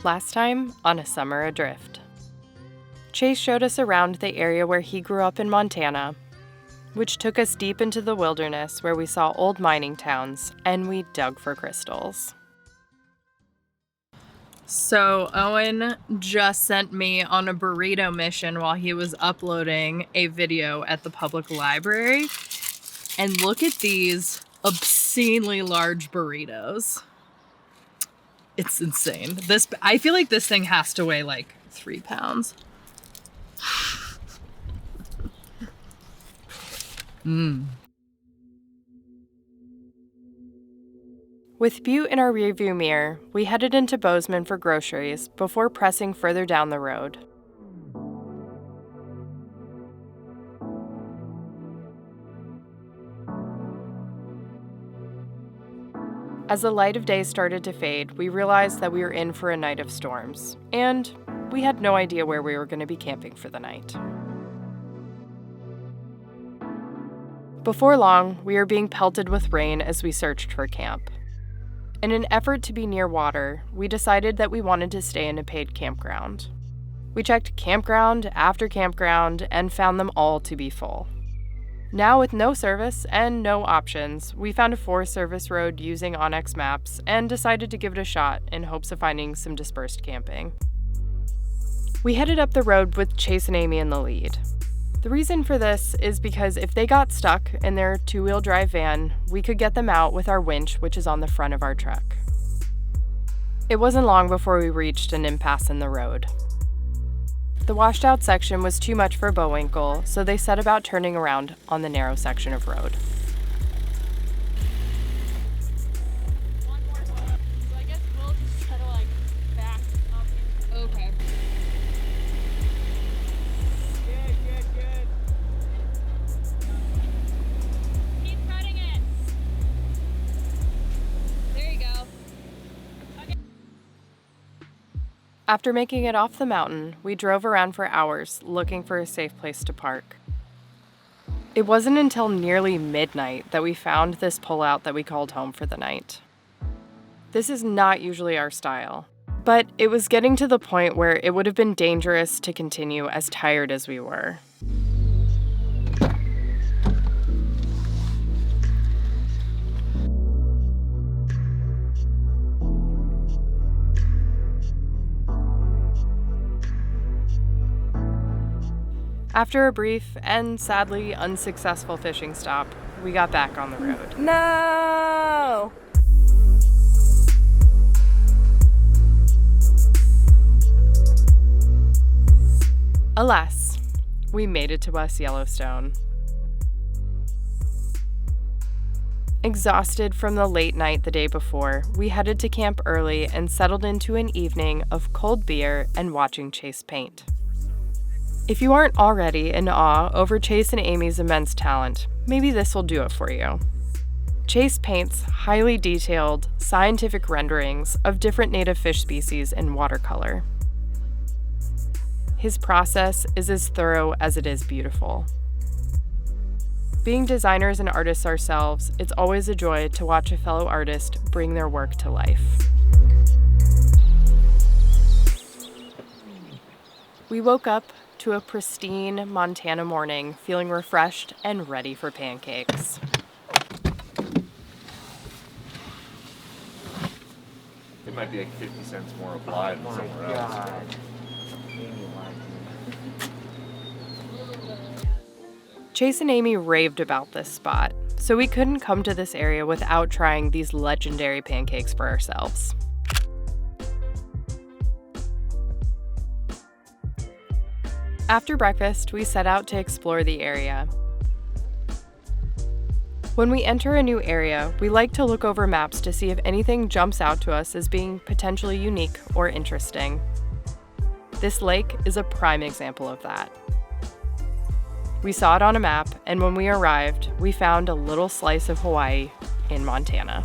Last time on A Summer Adrift. Chase showed us around the area where he grew up in Montana, which took us deep into the wilderness where we saw old mining towns and we dug for crystals. So Owen just sent me on a burrito mission while he was uploading a video at the public library. And look at these obscenely large burritos. It's insane. I feel like this thing has to weigh like 3 pounds. With Butte in our rearview mirror, we headed into Bozeman for groceries before pressing further down the road. As the light of day started to fade, we realized that we were in for a night of storms, and we had no idea where we were going to be camping for the night. Before long, we were being pelted with rain as we searched for camp. In an effort to be near water, we decided that we wanted to stay in a paid campground. We checked campground after campground and found them all to be full. Now with no service and no options, we found a Forest Service road using Onyx Maps and decided to give it a shot in hopes of finding some dispersed camping. We headed up the road with Chase and Amy in the lead. The reason for this is because if they got stuck in their two-wheel drive van, we could get them out with our winch, which is on the front of our truck. It wasn't long before we reached an impasse in the road. The washed-out section was too much for Bowinkle, so they set about turning around on the narrow section of road. One more spot. So I guess we'll just try to back up. Okay. Good. Keep cutting it. There you go. After making it off the mountain, we drove around for hours looking for a safe place to park. It wasn't until nearly midnight that we found this pullout that we called home for the night. This is not usually our style, but it was getting to the point where it would have been dangerous to continue as tired as we were. After a brief and sadly unsuccessful fishing stop, we got back on the road. No! Alas, we made it to West Yellowstone. Exhausted from the late night the day before, we headed to camp early and settled into an evening of cold beer and watching Chase paint. If you aren't already in awe over Chase and Amy's immense talent, maybe this will do it for you. Chase paints highly detailed, scientific renderings of different native fish species in watercolor. His process is as thorough as it is beautiful. Being designers and artists ourselves, it's always a joy to watch a fellow artist bring their work to life. We woke up to a pristine Montana morning, feeling refreshed and ready for pancakes. It might be like 50 cents more a fly than somewhere else. Chase and Amy raved about this spot, so we couldn't come to this area without trying these legendary pancakes for ourselves. After breakfast, we set out to explore the area. When we enter a new area, we like to look over maps to see if anything jumps out to us as being potentially unique or interesting. This lake is a prime example of that. We saw it on a map, and when we arrived, we found a little slice of Hawaii in Montana.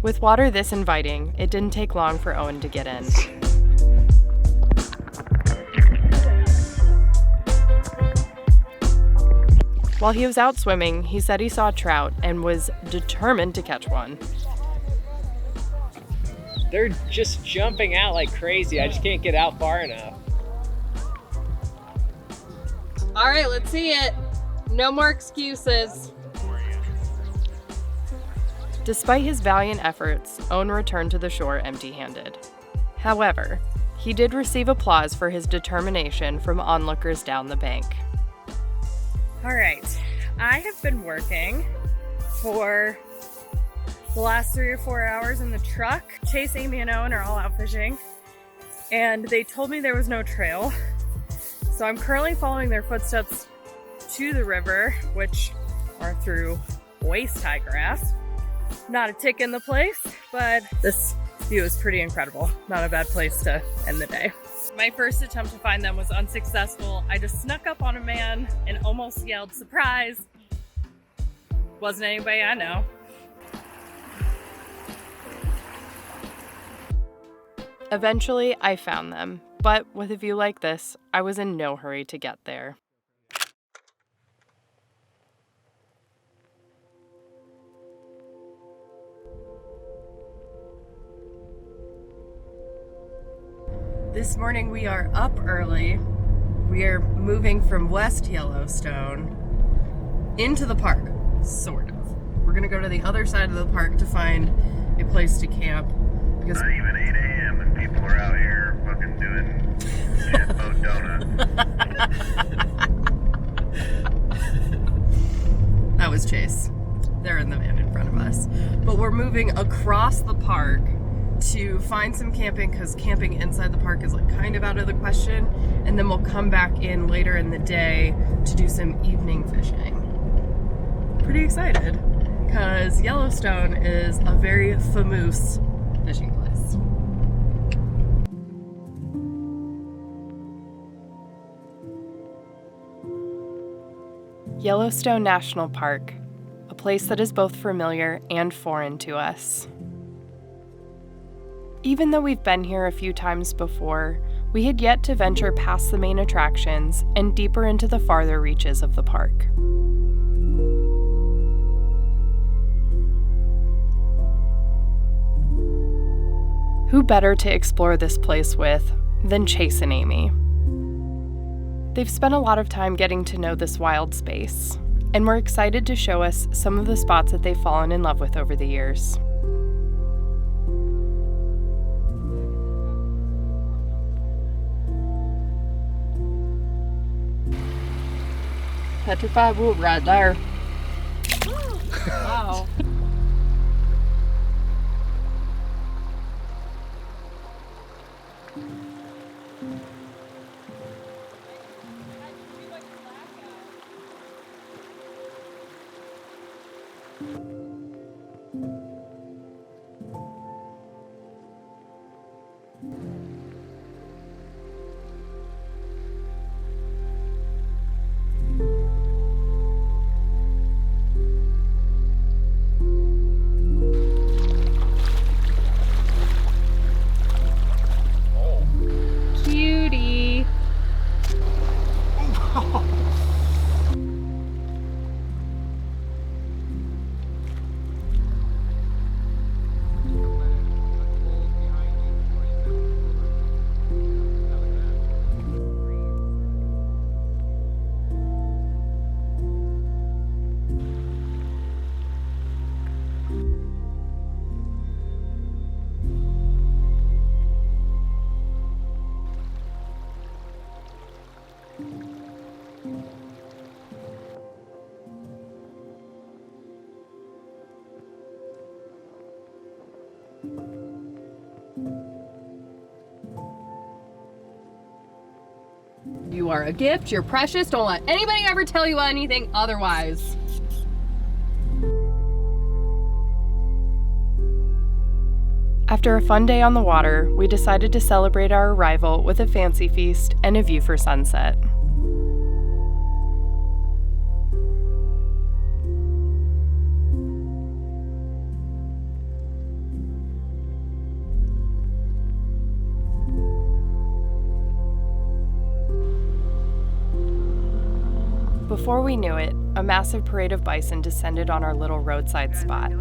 With water this inviting, it didn't take long for Owen to get in. While he was out swimming, he said he saw trout and was determined to catch one. They're just jumping out like crazy. I just can't get out far enough. All right, let's see it. No more excuses. Despite his valiant efforts, Owen returned to the shore empty-handed. However, he did receive applause for his determination from onlookers down the bank. All right, I have been working for the last 3 or 4 hours in the truck. Chase, Amy, and Owen are all out fishing, and they told me there was no trail. So I'm currently following their footsteps to the river, which are through waist-high grass. Not a tick in the place, but this view is pretty incredible. Not a bad place to end the day. My first attempt to find them was unsuccessful. I just snuck up on a man and almost yelled, "Surprise!" Wasn't anybody I know. Eventually, I found them, but with a view like this, I was in no hurry to get there. This morning we are up early. We are moving from West Yellowstone into the park, sort of. We're gonna go to the other side of the park to find a place to camp because not even 8 a.m. and people are out here fucking doing shit boat donuts. That was Chase. They're in the van in front of us. But we're moving across the park to find some camping because camping inside the park is like kind of out of the question, and then we'll come back in later in the day to do some evening fishing. Pretty excited because Yellowstone is a very famous fishing place. Yellowstone National Park, a place that is both familiar and foreign to us. Even though we've been here a few times before, we had yet to venture past the main attractions and deeper into the farther reaches of the park. Who better to explore this place with than Chase and Amy? They've spent a lot of time getting to know this wild space, and we're excited to show us some of the spots that they've fallen in love with over the years. Petrified wood right there. Wow. Cutie. You are a gift, you're precious, don't let anybody ever tell you anything otherwise. After a fun day on the water, we decided to celebrate our arrival with a fancy feast and a view for sunset. Before we knew it, a massive parade of bison descended on our little roadside spot. You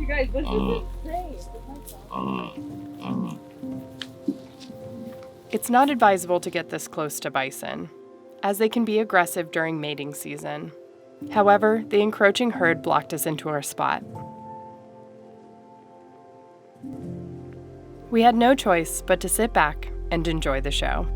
guys, this is insane. It's not advisable to get this close to bison, as they can be aggressive during mating season. However, the encroaching herd blocked us into our spot. We had no choice but to sit back and enjoy the show.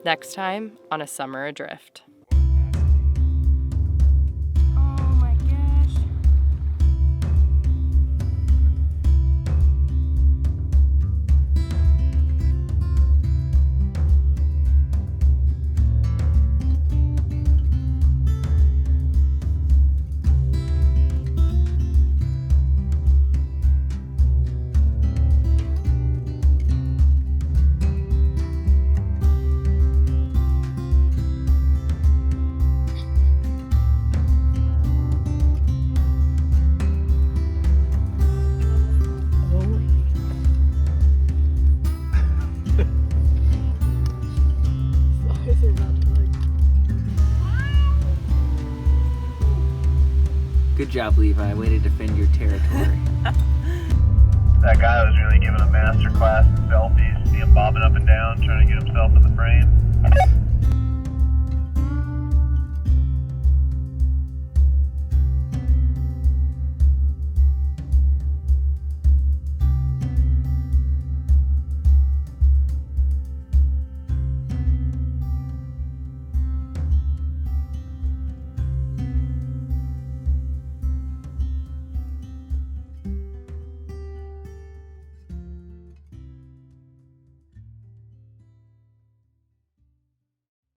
Next time on A Summer Adrift. Oh my gosh. Good job, Levi. Way to defend your territory. That guy was really giving a master class in selfies. See him bobbing up and down, trying to get himself in the frame.